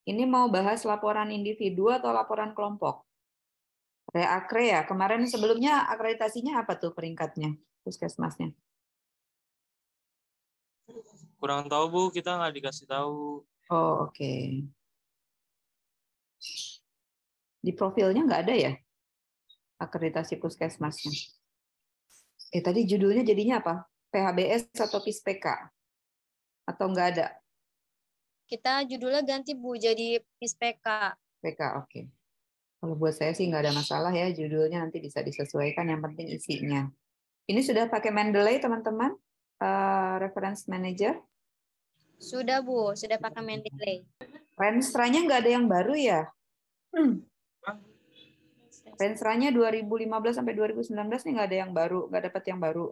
Ini mau bahas laporan individu atau laporan kelompok? Reakre ya, kemarin sebelumnya akreditasinya apa tuh peringkatnya, puskesmasnya? Kurang tahu Bu, kita nggak dikasih tahu. Oh, oke. Di profilnya nggak ada ya akreditasi puskesmasnya? Tadi judulnya jadinya apa? PHBS atau PISPK? Atau nggak ada? Kita judulnya ganti Bu, jadi PISPK. PK, oke. Kalau buat saya sih nggak ada masalah ya, judulnya nanti bisa disesuaikan, yang penting isinya. Ini sudah pakai Mendeley teman-teman? Reference Manager? Sudah Bu, sudah pakai Mendeley. Renstra-nya nggak ada yang baru ya? Renstra-nya 2015 sampai 2019 nih nggak ada yang baru, nggak dapat yang baru.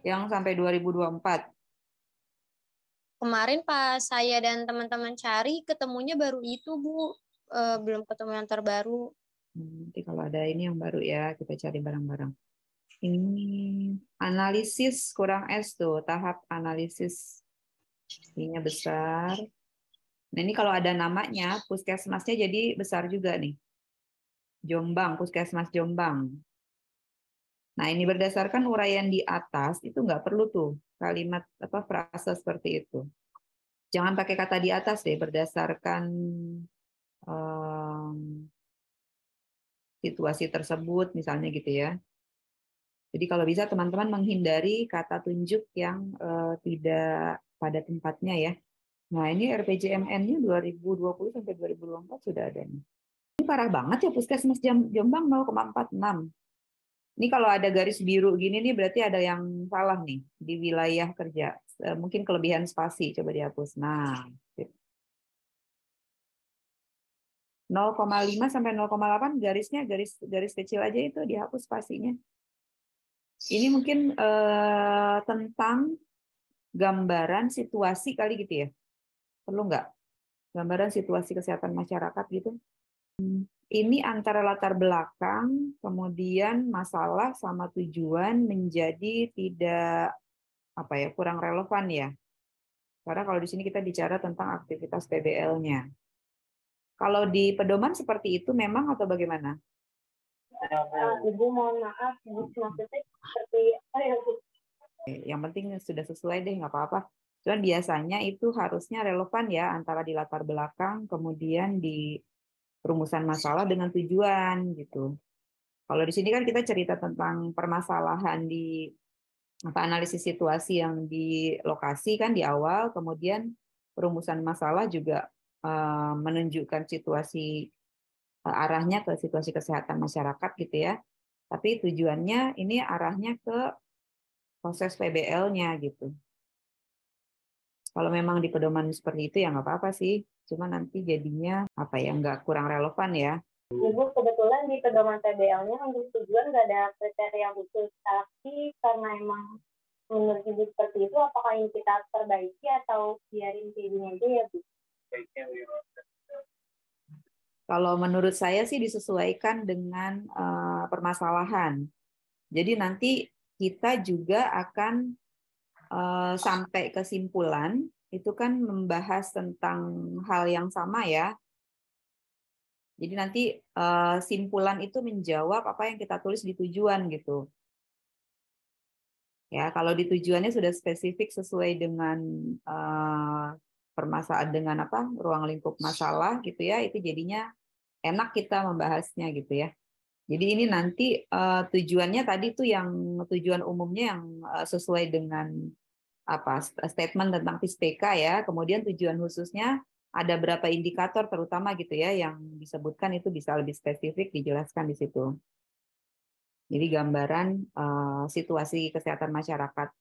Yang sampai 2024. Kemarin pas saya dan teman-teman cari, ketemunya baru itu Bu, belum ketemu yang terbaru. Nanti kalau ada ini yang baru ya, kita cari bareng-bareng. Ini analisis kurang S tuh, tahap analisis. Ini besar. Nah ini kalau ada namanya, puskesmasnya jadi besar juga nih. Jombang, Puskesmas Jombang. Nah ini berdasarkan uraian di atas, itu nggak perlu tuh kalimat apa frase seperti itu. Jangan pakai kata di atas deh, berdasarkan situasi tersebut misalnya gitu ya. Jadi kalau bisa teman-teman menghindari kata tunjuk yang tidak pada tempatnya ya. Nah ini RPJMN-nya 2020 sampai 2024 sudah ada nih. Ini parah banget ya Puskesmas Jombang 0,46. Ini kalau ada garis biru gini nih berarti ada yang salah nih di wilayah kerja. Mungkin kelebihan spasi, coba dihapus. Nah, 0,5 sampai 0,8 garisnya garis kecil aja itu dihapus spasinya. Ini mungkin tentang gambaran situasi kali gitu ya. Perlu nggak? Gambaran situasi kesehatan masyarakat gitu. Ini antara latar belakang, kemudian masalah sama tujuan menjadi tidak apa ya, kurang relevan ya. Karena kalau di sini kita bicara tentang aktivitas PBL-nya. Kalau di pedoman seperti itu memang atau bagaimana? Ibu mohon maaf, maksudnya seperti apa ya Bu? Yang penting sudah sesuai deh, nggak apa-apa. Cuman biasanya itu harusnya relevan ya antara di latar belakang, kemudian di rumusan masalah dengan tujuan gitu. Kalau di sini kan kita cerita tentang permasalahan di apa analisis situasi yang di lokasi kan di awal, kemudian perumusan masalah juga menunjukkan situasi arahnya ke situasi kesehatan masyarakat gitu ya. Tapi tujuannya ini arahnya ke proses PBL-nya gitu. Kalau memang di pedoman seperti itu ya nggak apa-apa sih. Cuma nanti jadinya apa ya nggak kurang relevan ya. Ibu kebetulan di pedoman PBL-nya untuk tujuan nggak ada kriteria khusus, tapi karena emang menurut Ibu seperti itu, apakah ini kita perbaiki atau biarin kayak gini aja ya Bu? Kalau menurut saya sih disesuaikan dengan permasalahan. Jadi nanti kita juga akan sampai kesimpulan itu kan membahas tentang hal yang sama ya. Jadi nanti simpulan itu menjawab apa yang kita tulis di tujuan gitu. Ya, kalau di tujuannya sudah spesifik sesuai dengan permasalahan dengan apa ruang lingkup masalah gitu ya, itu jadinya enak kita membahasnya gitu ya. Jadi ini nanti tujuannya tadi tuh yang tujuan umumnya yang sesuai dengan apa statement tentang PISPK ya. Kemudian tujuan khususnya ada berapa indikator terutama gitu ya yang disebutkan itu bisa lebih spesifik dijelaskan di situ. Jadi gambaran situasi kesehatan masyarakat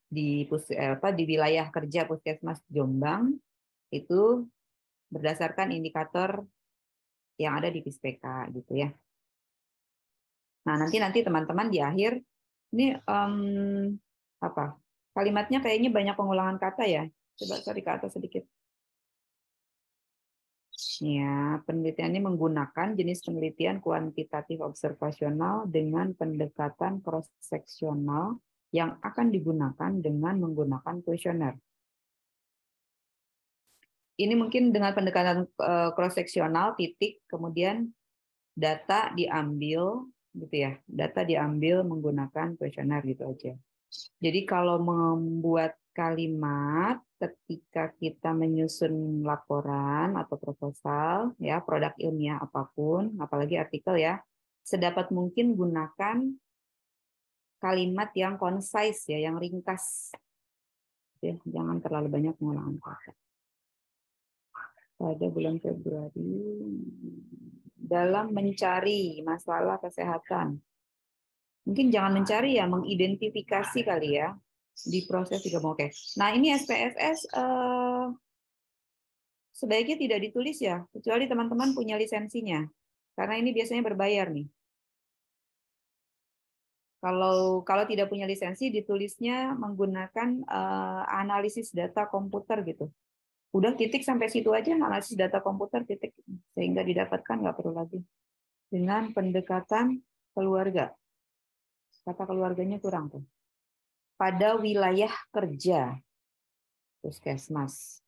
di wilayah kerja Puskesmas Jombang itu berdasarkan indikator yang ada di PISPK gitu ya. Nah nanti teman-teman di akhir ini apa kalimatnya kayaknya banyak pengulangan kata ya. Coba cari ke atas sedikit. Ya, penelitiannya menggunakan jenis penelitian kuantitatif observasional dengan pendekatan cross-seksional yang akan digunakan dengan menggunakan kuesioner. Ini mungkin dengan pendekatan cross-seksional, titik, kemudian data diambil, gitu ya. Data diambil menggunakan kuesioner gitu aja. Jadi kalau membuat kalimat, ketika kita menyusun laporan atau proposal, ya produk ilmiah apapun, apalagi artikel ya, sedapat mungkin gunakan kalimat yang concise ya, yang ringkas. Ya, jangan terlalu banyak pengulangan kata. Pada bulan Februari dalam mencari masalah kesehatan. Mungkin jangan mencari ya, mengidentifikasi kali ya. Di proses juga mau oke. Nah, ini SPSS sebaiknya tidak ditulis ya, kecuali teman-teman punya lisensinya. Karena ini biasanya berbayar nih. Kalau tidak punya lisensi, ditulisnya menggunakan analisis data komputer gitu. Udah titik sampai situ aja, analisis data komputer titik, sehingga didapatkan nggak perlu lagi. Dengan pendekatan keluarga. Kata keluarganya kurang tuh. Pada wilayah kerja, puskesmas.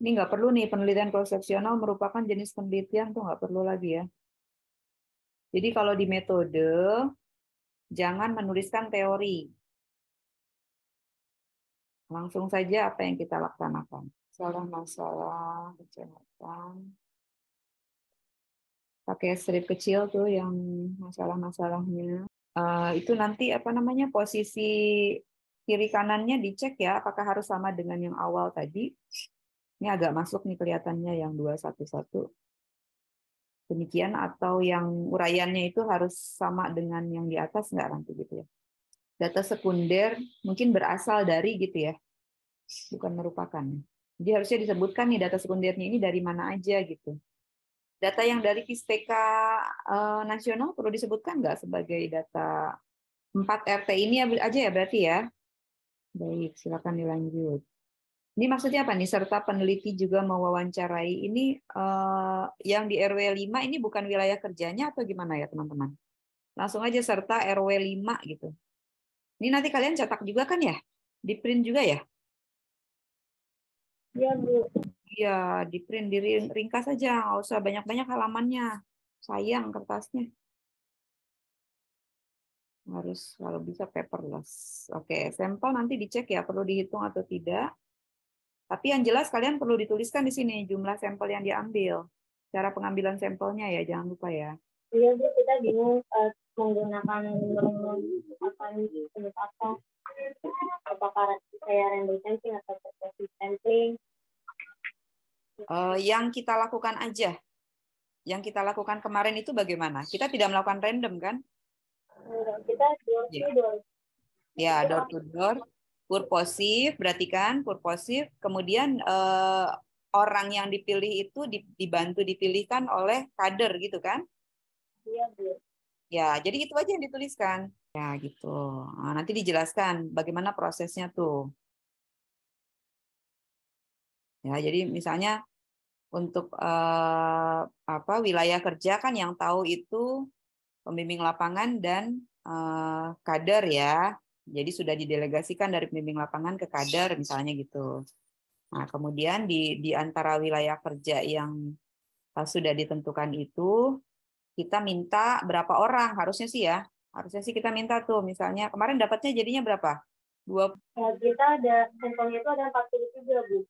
Ini nggak perlu nih, penelitian konsepsional merupakan jenis penelitian tuh nggak perlu lagi ya. Jadi kalau di metode, jangan menuliskan teori. Langsung saja apa yang kita laksanakan. Masalah kesehatan. Pakai strip kecil tuh yang masalah-masalahnya. Itu nanti apa namanya, posisi kiri kanannya dicek ya, apakah harus sama dengan yang awal tadi. Ini agak masuk nih kelihatannya yang 211. Demikian, atau yang uraiannya itu harus sama dengan yang di atas nggak nanti gitu ya. Data sekunder mungkin berasal dari gitu ya, bukan merupakan. Jadi harusnya disebutkan nih data sekundernya ini dari mana aja gitu. Data yang dari KISTK nasional perlu disebutkan nggak sebagai data 4 RT ini aja ya berarti ya. Baik, silakan dilanjut. Ini maksudnya apa nih? Serta peneliti juga mewawancarai ini yang di RW 5 ini bukan wilayah kerjanya atau gimana ya teman-teman? Langsung aja serta RW 5 gitu. Ini nanti kalian cetak juga kan ya? Di print juga ya? Iya, Bu. Iya, di print, diringkas aja, nggak usah banyak-banyak halamannya. Sayang kertasnya. Harus kalau bisa paperless. Oke, sampel nanti dicek ya, perlu dihitung atau tidak. Tapi yang jelas kalian perlu dituliskan di sini jumlah sampel yang diambil. Cara pengambilan sampelnya ya, jangan lupa ya. Iya, Bu, kita bingung menggunakan apa apakah kayak random sampling atau successive sampling. Yang kita lakukan aja. Yang kita lakukan kemarin itu bagaimana? Kita tidak melakukan random kan? Kita door to door. Ya, door to door. Purposif, berarti kan purposif. Kemudian orang yang dipilih itu dibantu dipilihkan oleh kader gitu kan? Iya, Bu. Ya, jadi itu aja yang dituliskan. Ya, gitu. Nah, nanti dijelaskan bagaimana prosesnya tuh. Ya, jadi misalnya untuk wilayah kerja kan yang tahu itu pembimbing lapangan dan kader ya. Jadi sudah didelegasikan dari pembimbing lapangan ke kader misalnya gitu. Nah, kemudian di antara wilayah kerja yang sudah ditentukan itu, kita minta berapa orang, harusnya sih ya. Harusnya sih kita minta tuh, misalnya kemarin dapatnya jadinya berapa? Kita ada sampelnya itu ada 43, Bu.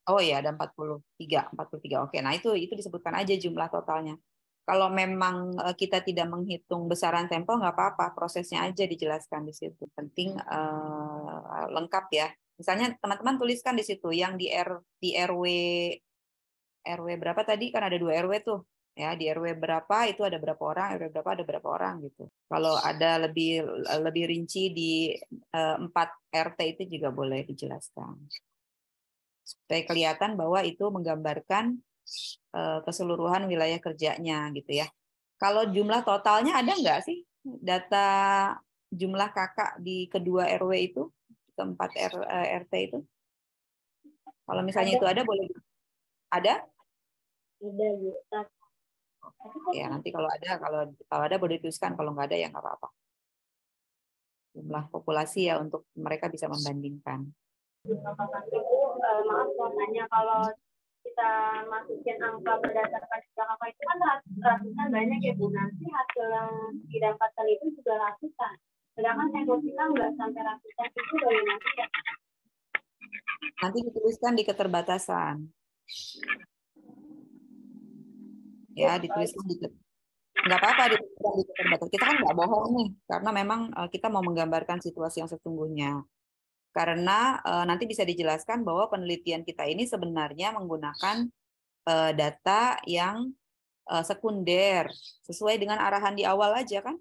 Oh ya, ada 43. Oke, nah itu disebutkan aja jumlah totalnya. Kalau memang kita tidak menghitung besaran sampel, nggak apa-apa, prosesnya aja dijelaskan di situ. Penting lengkap ya. Misalnya teman-teman tuliskan di situ yang di RW berapa tadi, kan ada 2 RW tuh. Ya, di RW berapa itu ada berapa orang, RW berapa ada berapa orang gitu. Kalau ada lebih rinci di 4 RT itu juga boleh dijelaskan. Supaya kelihatan bahwa itu menggambarkan keseluruhan wilayah kerjanya gitu ya. Kalau jumlah totalnya ada nggak sih data jumlah kakak di kedua RW itu, keempat RT itu? Kalau misalnya itu ada boleh. Ada? Ada, Bu. Ya nanti kalau ada boleh dituliskan, kalau nggak ada ya nggak apa-apa. Jumlah populasi ya untuk mereka bisa membandingkan. Maaf mau tanya, kalau kita kita masukin angka berdasarkan jumlah kakak itu kan ratusan banyak ya Bu. Nanti hasil yang didapatkan itu juga ratusan. Sedangkan sampel kita nggak sampai ratusan, itu bagaimana ya? Nanti dituliskan di keterbatasan. Ya, dituliskan di nggak apa-apa dituliskan di keterbatasan. Kita kan nggak bohong nih, karena memang kita mau menggambarkan situasi yang sesungguhnya. Karena nanti bisa dijelaskan bahwa penelitian kita ini sebenarnya menggunakan data yang sekunder, sesuai dengan arahan di awal aja kan.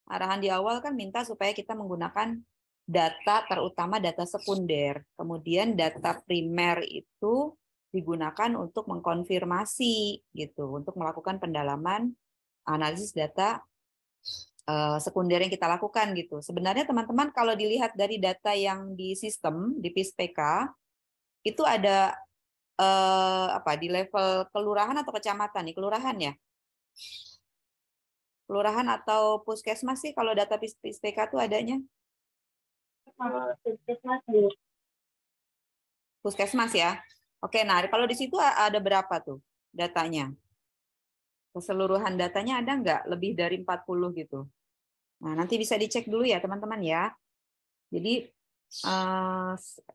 Arahan di awal kan minta supaya kita menggunakan data, terutama data sekunder. Kemudian data primer itu digunakan untuk mengkonfirmasi gitu, untuk melakukan pendalaman analisis data sekunder yang kita lakukan gitu. Sebenarnya teman-teman kalau dilihat dari data yang di sistem di PISPK itu ada di level kelurahan atau kecamatan nih, kelurahan ya? Kelurahan atau puskesmas sih kalau data PISPK itu adanya? Puskesmas Bu. Puskesmas ya. Oke, nah kalau di situ ada berapa tuh datanya? Keseluruhan datanya ada nggak lebih dari 40 gitu? Nah, nanti bisa dicek dulu ya teman-teman ya. Jadi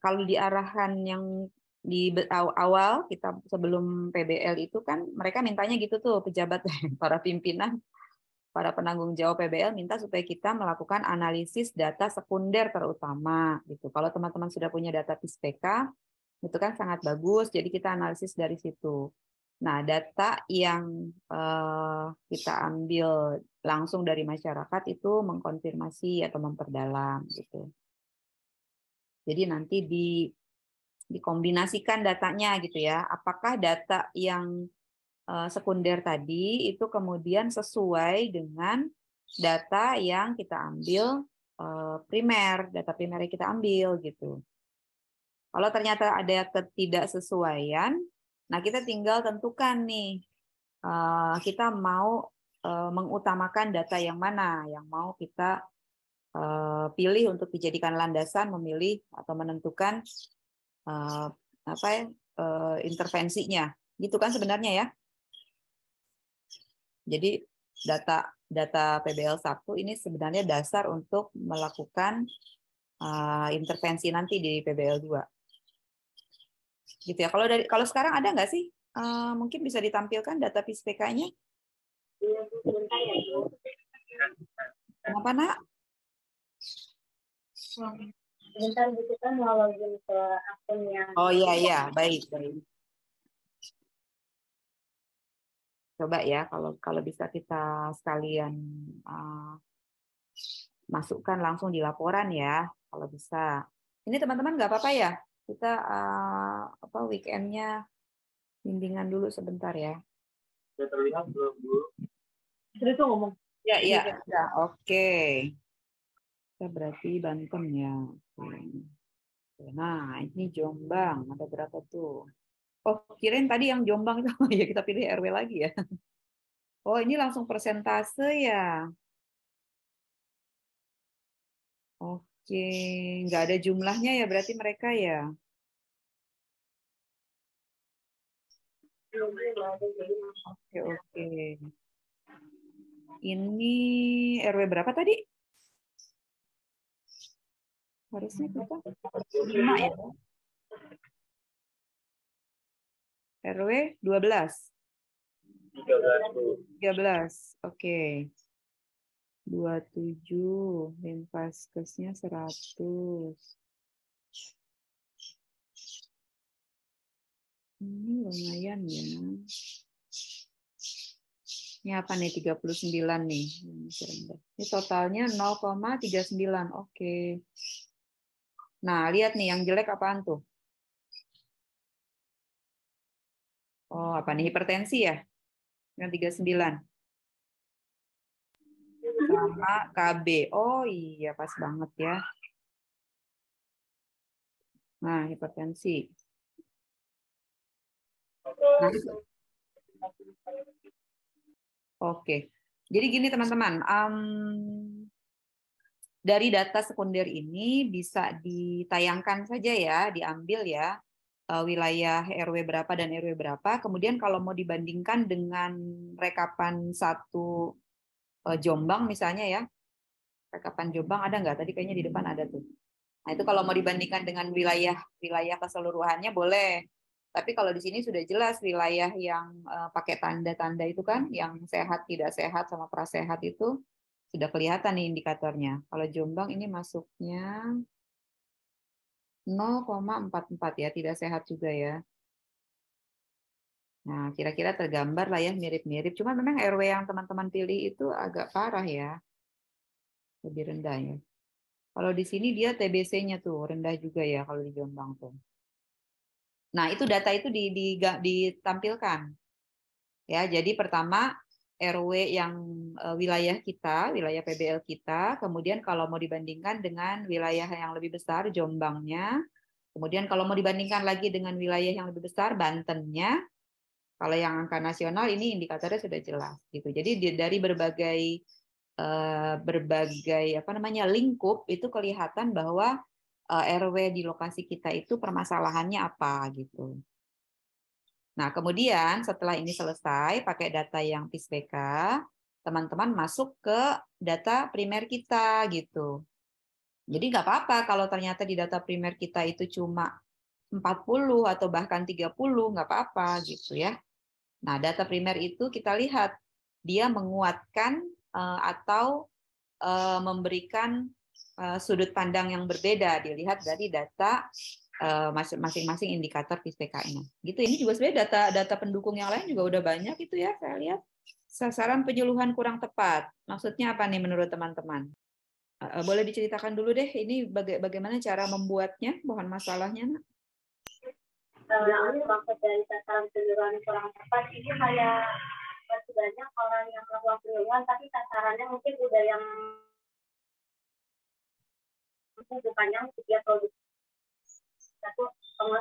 kalau di arahan yang di awal kita sebelum PBL itu kan mereka mintanya gitu tuh pejabat para pimpinan, para penanggung jawab PBL minta supaya kita melakukan analisis data sekunder terutama gitu. Kalau teman-teman sudah punya data PISPK itu kan sangat bagus, jadi kita analisis dari situ. Nah, data yang kita ambil langsung dari masyarakat itu mengkonfirmasi atau memperdalam gitu. Jadi nanti dikombinasikan datanya gitu ya. Apakah data yang sekunder tadi itu kemudian sesuai dengan data yang kita ambil primer, data primer yang kita ambil gitu. Kalau ternyata ada ketidaksesuaian, nah kita tinggal tentukan nih, kita mau mengutamakan data yang mana, yang mau kita pilih untuk dijadikan landasan memilih atau menentukan intervensinya, gitu kan sebenarnya ya. Jadi data PBL 1 ini sebenarnya dasar untuk melakukan intervensi nanti di PBL 2. Gitu ya. Kalau sekarang ada nggak sih? Mungkin bisa ditampilkan data PISPK-nya. Kenapa, Nak? Sebentar gitu kan mau login ke akunnya. Oh iya, baik. Coba ya, kalau bisa kita sekalian masukkan langsung di laporan ya, kalau bisa. Ini teman-teman nggak apa-apa ya? Kita weekendnya bimbingan dulu sebentar ya. Sudah terlihat belum, Bu? Sudah tuh ngomong. Ya, oke. Kita berarti Banten ya. Nah, ini Jombang. Ada berapa tuh? Oh, kirain tadi yang Jombang itu. Ya, kita pilih RW lagi ya. Oh, ini langsung persentase ya. Oke, nggak ada jumlahnya ya berarti mereka ya. Oke. Ini RW berapa tadi? Harusnya kita 5 ya. RW 12. 13. Oke. 27. Linpaskesnya 100. Ini lumayan ya. Ini apa nih? 39 nih. Ini totalnya 0,39. Oke. Nah, lihat nih yang jelek apaan tuh? Oh, apa nih? Hipertensi ya? Yang 39. Sama KB. Oh iya, pas banget ya. Nah, hipertensi. Nah, oke. Jadi gini teman-teman, dari data sekunder ini bisa ditayangkan saja ya, diambil ya. wilayah RW berapa dan RW berapa. Kemudian kalau mau dibandingkan dengan rekapan satu Jombang misalnya ya, rekapan Jombang ada nggak? Tadi kayaknya di depan ada tuh. Nah itu kalau mau dibandingkan dengan wilayah keseluruhannya boleh. Tapi kalau di sini sudah jelas wilayah yang pakai tanda-tanda itu kan, yang sehat, tidak sehat, sama prasehat itu sudah kelihatan nih indikatornya. Kalau Jombang ini masuknya 0,44 ya, tidak sehat juga ya. Nah, kira-kira tergambar lah ya, mirip-mirip. Cuma memang RW yang teman-teman pilih itu agak parah ya, lebih rendah ya. Kalau di sini dia TBC-nya tuh rendah juga ya kalau di Jombang tuh. Nah, itu data itu ditampilkan. Ya, jadi pertama RW yang wilayah kita, wilayah PBL kita, kemudian kalau mau dibandingkan dengan wilayah yang lebih besar Jombangnya, kemudian kalau mau dibandingkan lagi dengan wilayah yang lebih besar Bantennya, kalau yang angka nasional ini indikatornya sudah jelas gitu. Jadi dari berbagai apa namanya lingkup itu kelihatan bahwa RW di lokasi kita itu permasalahannya apa gitu. Nah, kemudian setelah ini selesai pakai data yang PISPK, teman-teman masuk ke data primer kita gitu. Jadi nggak apa-apa kalau ternyata di data primer kita itu cuma 40 atau bahkan 30, nggak apa-apa gitu ya. Nah, data primer itu kita lihat dia menguatkan atau memberikan sudut pandang yang berbeda dilihat dari data masing-masing indikator PISPK-nya. Gitu. Ini juga sebenarnya data pendukung yang lain juga udah banyak itu ya, saya lihat. Sasaran penyuluhan kurang tepat. Maksudnya apa nih menurut teman-teman? Boleh diceritakan dulu deh, ini bagaimana cara membuatnya, mohon masalahnya, Nak? Maksud dari sasaran penyuluhan kurang tepat ini kayak masih banyak orang yang melakukan penyuluhan tapi sasarannya mungkin udah yang bukan yang usia produk satu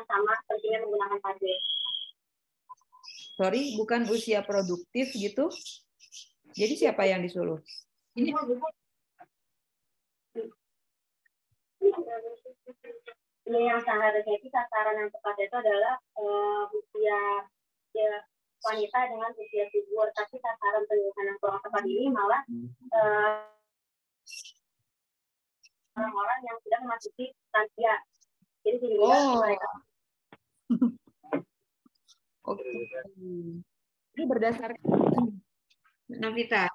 sama pentingnya menggunakan pade. Sorry, bukan usia produktif gitu. Jadi siapa yang disuruh? Ini yang seharusnya itu sasaran yang tepat itu adalah usia wanita dengan usia subur, tapi sasaran penyuluhan yang kurang tepat ini malah orang-orang yang sudah memasuki lansia. Jadi mereka. Oke. Ini berdasarkan Navita,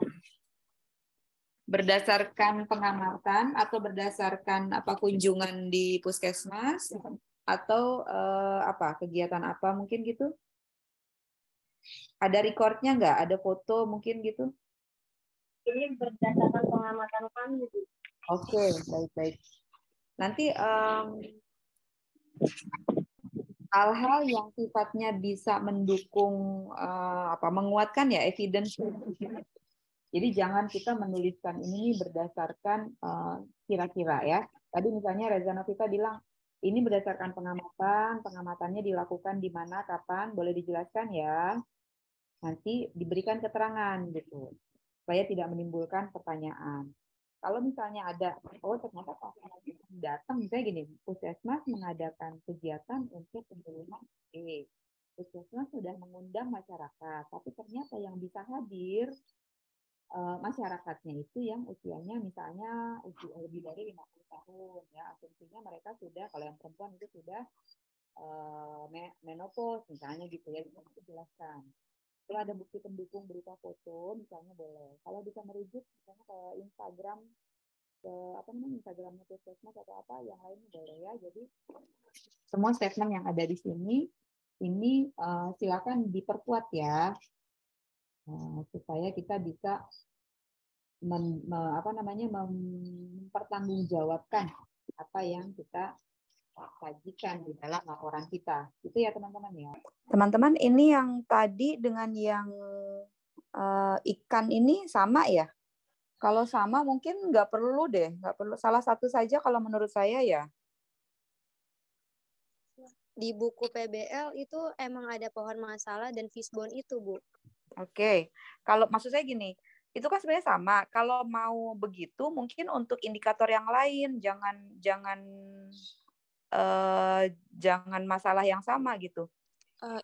berdasarkan pengamatan atau berdasarkan apa kunjungan di puskesmas atau apa kegiatan apa mungkin gitu? Ada recordnya nggak? Ada foto mungkin gitu? Ini berdasarkan pengamatan kami. Oke, baik-baik. Nanti hal-hal yang sifatnya bisa mendukung menguatkan ya evidence. Jadi jangan kita menuliskan ini berdasarkan kira-kira ya. Tadi misalnya Reza Novita bilang ini berdasarkan pengamatannya dilakukan di mana, kapan, boleh dijelaskan ya. Nanti diberikan keterangan gitu, supaya tidak menimbulkan pertanyaan. Kalau misalnya ada, ternyata pasien datang, misalnya gini, puskesmas mengadakan kegiatan untuk penyuluhan puskesmas sudah mengundang masyarakat, tapi ternyata yang bisa hadir masyarakatnya itu yang usianya misalnya usia lebih dari 50 tahun, ya asumsinya mereka sudah, kalau yang perempuan itu sudah menopause misalnya gitu ya, itu dijelaskan. Kalau ada bukti pendukung berupa foto, misalnya boleh. Kalau bisa merujuk, misalnya ke Instagram, ke Instagramnya puskesmas atau apa, yang lainnya boleh ya. Jadi semua statement yang ada di sini, ini silakan diperkuat ya, supaya kita bisa mempertanggungjawabkan apa yang kita sajikan di dalam laporan kita. Itu ya teman-teman ya. Teman-teman, ini yang tadi dengan yang ikan ini sama ya? Kalau sama mungkin nggak perlu deh, nggak perlu. Salah satu saja kalau menurut saya ya. Di buku PBL itu emang ada pohon masalah dan fishbone itu, Bu. Oke. Kalau maksud saya gini, itu kan sebenarnya sama. Kalau mau begitu mungkin untuk indikator yang lain jangan jangan masalah yang sama gitu.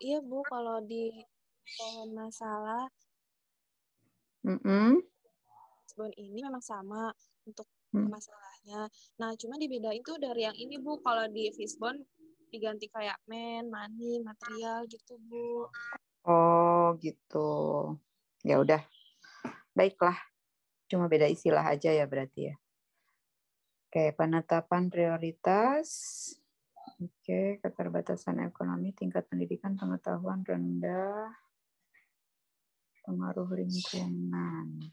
Iya Bu, kalau di pohon masalah Fisbon ini memang sama untuk masalahnya. Nah, cuma dibedain tuh dari yang ini Bu. Kalau di Fisbon diganti kayak money, material gitu Bu. Oh gitu. Ya udah, baiklah. Cuma beda istilah aja ya berarti ya. Oke, penetapan prioritas. Oke, keterbatasan ekonomi, tingkat pendidikan, pengetahuan rendah, pengaruh lingkungan.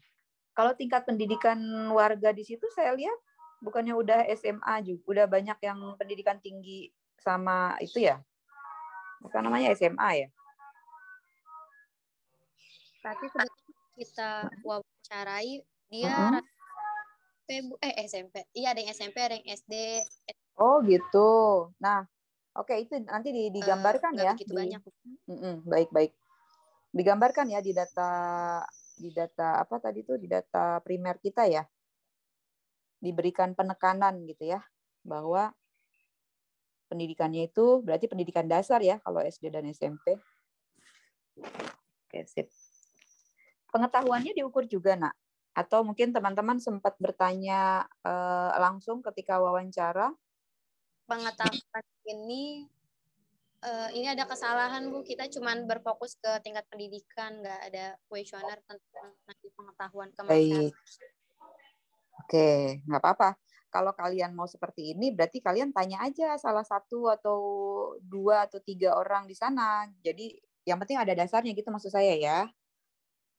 Kalau tingkat pendidikan warga di situ saya lihat bukannya udah SMA juga, udah banyak yang pendidikan tinggi sama itu ya. Apa namanya SMA ya? Tapi kebetulan kita wawancarai dia SMP. Iya, ada yang SMP, ada yang SD. Oh gitu. Nah, oke itu nanti digambarkan Nggak ya. begitu banyak. Baik-baik. Digambarkan ya di data apa tadi tuh, di data primer kita ya. Diberikan penekanan gitu ya, bahwa pendidikannya itu berarti pendidikan dasar ya kalau SD dan SMP. Oke, sip. Pengetahuannya diukur juga, Nak? Atau mungkin teman-teman sempat bertanya langsung ketika wawancara? Pengetahuan ini ada kesalahan Bu, kita cuma berfokus ke tingkat pendidikan, nggak ada kuesioner tentang pengetahuan ke masyarakat. Baik. Oke, nggak apa-apa. Kalau kalian mau seperti ini, berarti kalian tanya aja salah satu atau 2 atau 3 orang di sana. Jadi yang penting ada dasarnya gitu maksud saya ya.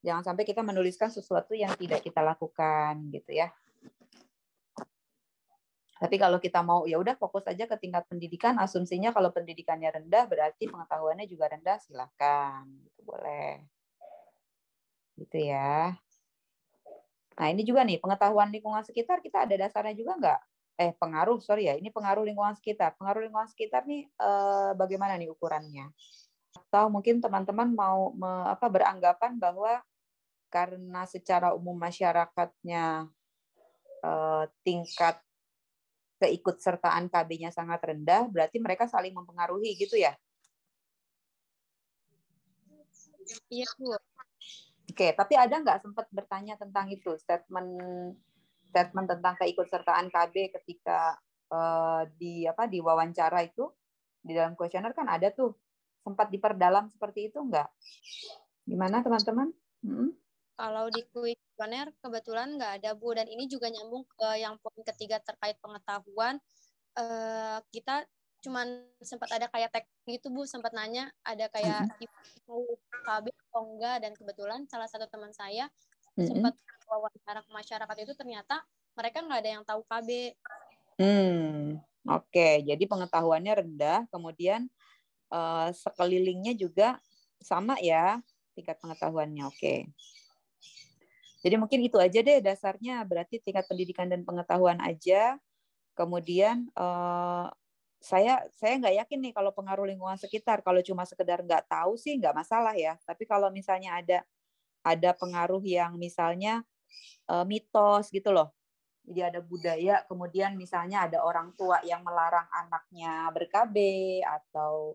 Jangan sampai kita menuliskan sesuatu yang tidak kita lakukan gitu ya. Tapi kalau kita mau ya udah fokus aja ke tingkat pendidikan, asumsinya kalau pendidikannya rendah berarti pengetahuannya juga rendah, silakan. Gitu boleh. Gitu ya. Nah, ini juga nih pengetahuan lingkungan sekitar kita ada dasarnya juga nggak? Pengaruh, sorry ya, ini pengaruh lingkungan sekitar. Pengaruh lingkungan sekitar nih bagaimana nih ukurannya? Atau mungkin teman-teman mau beranggapan bahwa karena secara umum masyarakatnya tingkat keikutsertaan KB-nya sangat rendah, berarti mereka saling mempengaruhi gitu ya? Iya, Bu. Oke, tapi ada nggak sempat bertanya tentang itu, statement tentang keikutsertaan KB ketika di wawancara itu, di dalam kuesioner kan ada tuh, sempat diperdalam seperti itu nggak? Gimana teman-teman? Kalau di kuesioner kebetulan nggak ada Bu, dan ini juga nyambung ke yang poin ketiga terkait pengetahuan. Kita cuman sempat ada kayak tag gitu Bu, sempat nanya ada kayak tahu KB atau enggak, dan kebetulan salah satu teman saya sempat wawancara ke masyarakat itu ternyata mereka nggak ada yang tahu KB. Oke, jadi pengetahuannya rendah, kemudian sekelilingnya juga sama ya tingkat pengetahuannya. Oke. Jadi mungkin itu aja deh dasarnya, berarti tingkat pendidikan dan pengetahuan aja. Kemudian saya nggak yakin nih kalau pengaruh lingkungan sekitar. Kalau cuma sekedar nggak tahu sih nggak masalah ya. Tapi kalau misalnya ada pengaruh yang misalnya mitos gitu loh. Jadi ada budaya, kemudian misalnya ada orang tua yang melarang anaknya ber-KB atau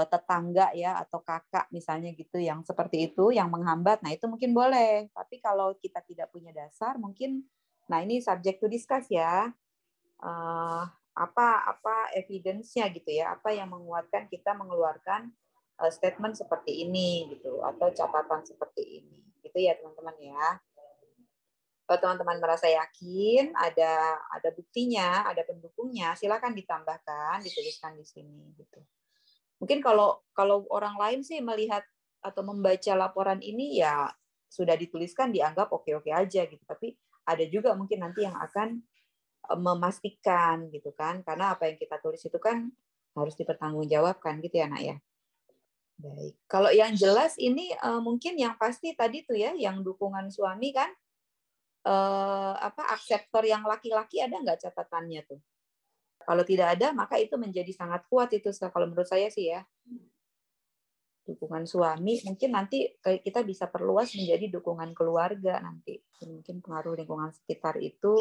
tetangga ya atau kakak misalnya gitu yang seperti itu yang menghambat. Nah, itu mungkin boleh. Tapi kalau kita tidak punya dasar mungkin ini subject to discuss ya. Apa evidence-nya gitu ya, apa yang menguatkan kita mengeluarkan statement seperti ini gitu atau catatan seperti ini gitu ya teman-teman ya. Kalau teman-teman merasa yakin ada buktinya, ada pendukungnya, silakan ditambahkan, dituliskan di sini gitu. Mungkin kalau orang lain sih melihat atau membaca laporan ini ya sudah dituliskan dianggap oke-oke aja gitu, tapi ada juga mungkin nanti yang akan memastikan gitu kan, karena apa yang kita tulis itu kan harus dipertanggungjawabkan gitu ya Nak ya. Baik, kalau yang jelas ini mungkin yang pasti tadi tuh ya, yang dukungan suami kan, akseptor yang laki-laki ada nggak catatannya tuh? Kalau tidak ada maka itu menjadi sangat kuat itu kalau menurut saya sih ya. Dukungan suami mungkin nanti kita bisa perluas menjadi dukungan keluarga nanti. Mungkin pengaruh lingkungan sekitar itu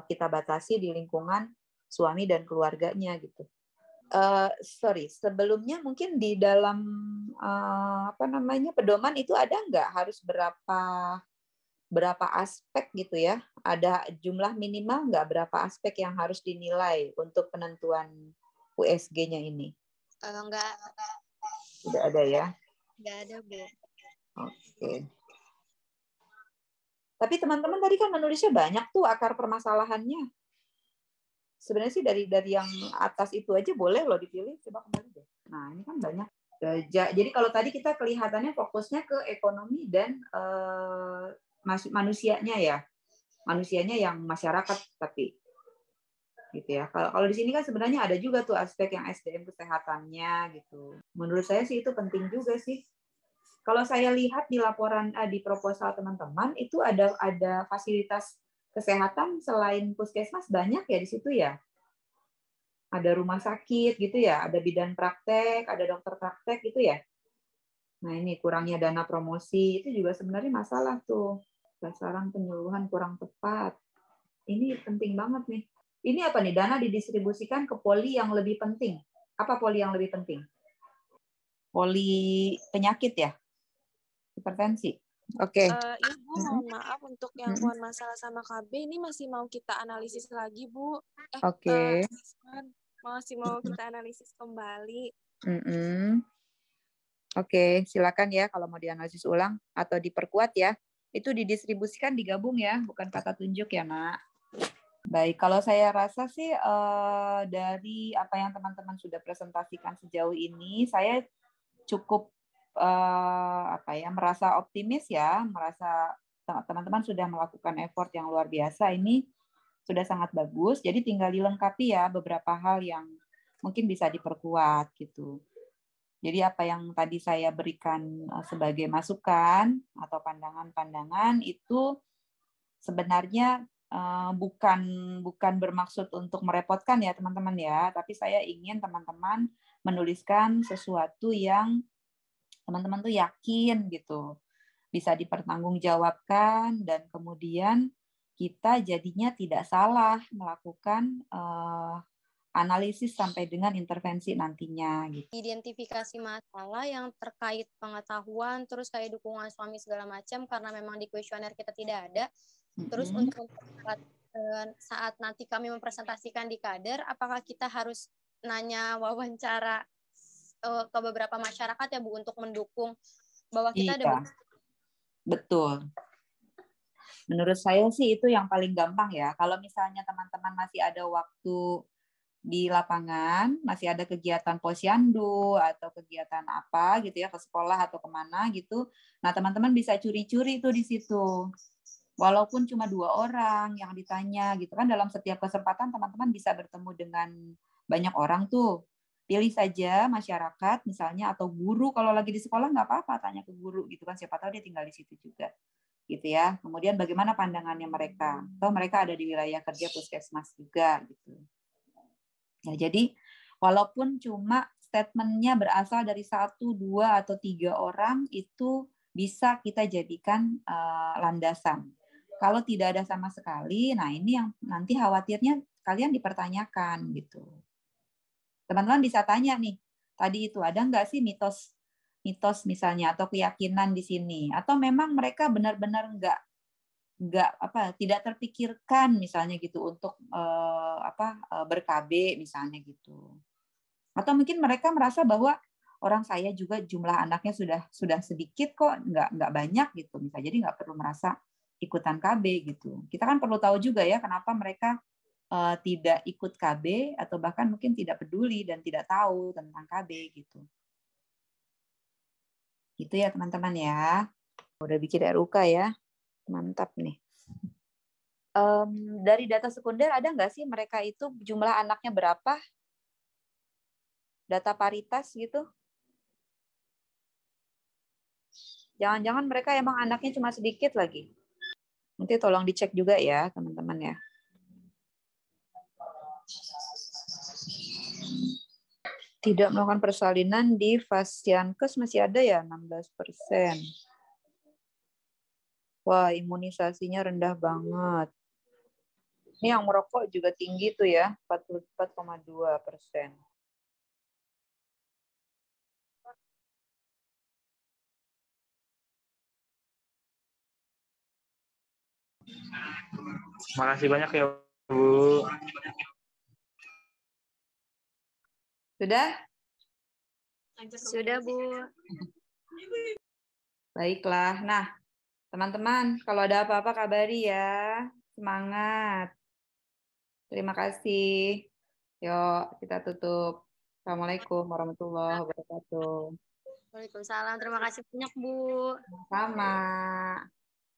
kita batasi di lingkungan suami dan keluarganya gitu. Sorry, sebelumnya mungkin di dalam pedoman itu ada nggak harus berapa aspek gitu ya? Ada jumlah minimal nggak berapa aspek yang harus dinilai untuk penentuan USG-nya ini? Enggak Tidak ada ya? ada, Bu. Oke. Tapi teman-teman tadi kan menulisnya banyak tuh akar permasalahannya. Sebenarnya sih dari yang atas itu aja boleh loh dipilih. Coba kembali deh. Nah, ini kan banyak. Jadi kalau tadi kita kelihatannya fokusnya ke ekonomi dan manusianya ya. Manusianya yang masyarakat tapi gitu ya. Kalau di sini kan sebenarnya ada juga tuh aspek yang SDM kesehatannya gitu. Menurut saya sih itu penting juga sih. Kalau saya lihat di laporan di proposal teman-teman itu ada fasilitas kesehatan selain puskesmas banyak ya di situ ya. Ada rumah sakit gitu ya, ada bidan praktek, ada dokter praktek gitu ya. Nah ini kurangnya dana promosi itu juga sebenarnya masalah tuh. Sasaran penyuluhan kurang tepat. Ini penting banget nih. Ini apa nih? Dana didistribusikan ke poli yang lebih penting. Apa poli yang lebih penting? Poli penyakit ya? Hipertensi. Oke. Ibu, mohon maaf untuk yang pohon masalah sama KB ini masih mau kita analisis lagi, Bu. Oke. Masih mau kita analisis kembali. Oke, silakan ya kalau mau dianalisis ulang atau diperkuat ya. Itu didistribusikan, digabung ya, bukan kata tunjuk ya, Nak. Baik, kalau saya rasa sih dari apa yang teman-teman sudah presentasikan sejauh ini, saya cukup merasa optimis ya, merasa teman-teman sudah melakukan effort yang luar biasa. Ini sudah sangat bagus. Jadi tinggal dilengkapi ya beberapa hal yang mungkin bisa diperkuat gitu. Jadi apa yang tadi saya berikan sebagai masukan atau pandangan-pandangan itu sebenarnya bukan bermaksud untuk merepotkan ya teman-teman ya, tapi saya ingin teman-teman menuliskan sesuatu yang teman-teman tuh yakin gitu, bisa dipertanggungjawabkan dan kemudian kita jadinya tidak salah melakukan analisis sampai dengan intervensi nantinya gitu. Identifikasi masalah yang terkait pengetahuan, terus kayak dukungan suami segala macam karena memang di kuesioner kita tidak ada. Terus untuk saat nanti kami mempresentasikan di kader, apakah kita harus nanya wawancara ke beberapa masyarakat ya Bu untuk mendukung bahwa kita ada betul. Menurut saya sih itu yang paling gampang ya. Kalau misalnya teman-teman masih ada waktu di lapangan, masih ada kegiatan posyandu atau kegiatan apa gitu ya, ke sekolah atau kemana gitu. Nah teman-teman bisa curi-curi tuh di situ. Walaupun cuma 2 orang yang ditanya gitu kan, dalam setiap kesempatan teman-teman bisa bertemu dengan banyak orang tuh. Pilih saja masyarakat misalnya atau guru, kalau lagi di sekolah nggak apa-apa tanya ke guru gitu kan, siapa tahu dia tinggal di situ juga gitu ya. Kemudian bagaimana pandangannya mereka, atau mereka ada di wilayah kerja puskesmas juga gitu. Ya, jadi walaupun cuma statementnya berasal dari 1, 2 atau 3 orang itu bisa kita jadikan landasan. Kalau tidak ada sama sekali, nah ini yang nanti khawatirnya kalian dipertanyakan gitu. Teman-teman bisa tanya nih, tadi itu ada nggak sih mitos misalnya atau keyakinan di sini, atau memang mereka benar-benar tidak terpikirkan misalnya gitu untuk ber-KB misalnya gitu, atau mungkin mereka merasa bahwa orang saya juga jumlah anaknya sudah sedikit kok, nggak banyak gitu misalnya, jadi nggak perlu merasa ikutan KB gitu. Kita kan perlu tahu juga ya kenapa mereka tidak ikut KB atau bahkan mungkin tidak peduli dan tidak tahu tentang KB gitu. Gitu ya teman-teman ya. Udah bikin RUK ya. Mantap nih. Dari data sekunder ada nggak sih mereka itu jumlah anaknya berapa? Data paritas gitu? Jangan-jangan mereka emang anaknya cuma sedikit lagi. Nanti tolong dicek juga ya teman-teman ya. Tidak melakukan persalinan di Fasiankes masih ada ya 16%. Wah, imunisasinya rendah banget. Ini yang merokok juga tinggi tuh ya, 44,2%. Makasih banyak ya, Bu. Sudah? Sudah, Bu. Baiklah. Nah, teman-teman, kalau ada apa-apa kabari ya. Semangat. Terima kasih. Yuk, kita tutup. Assalamualaikum warahmatullahi wabarakatuh. Waalaikumsalam. Terima kasih banyak, Bu. Sama.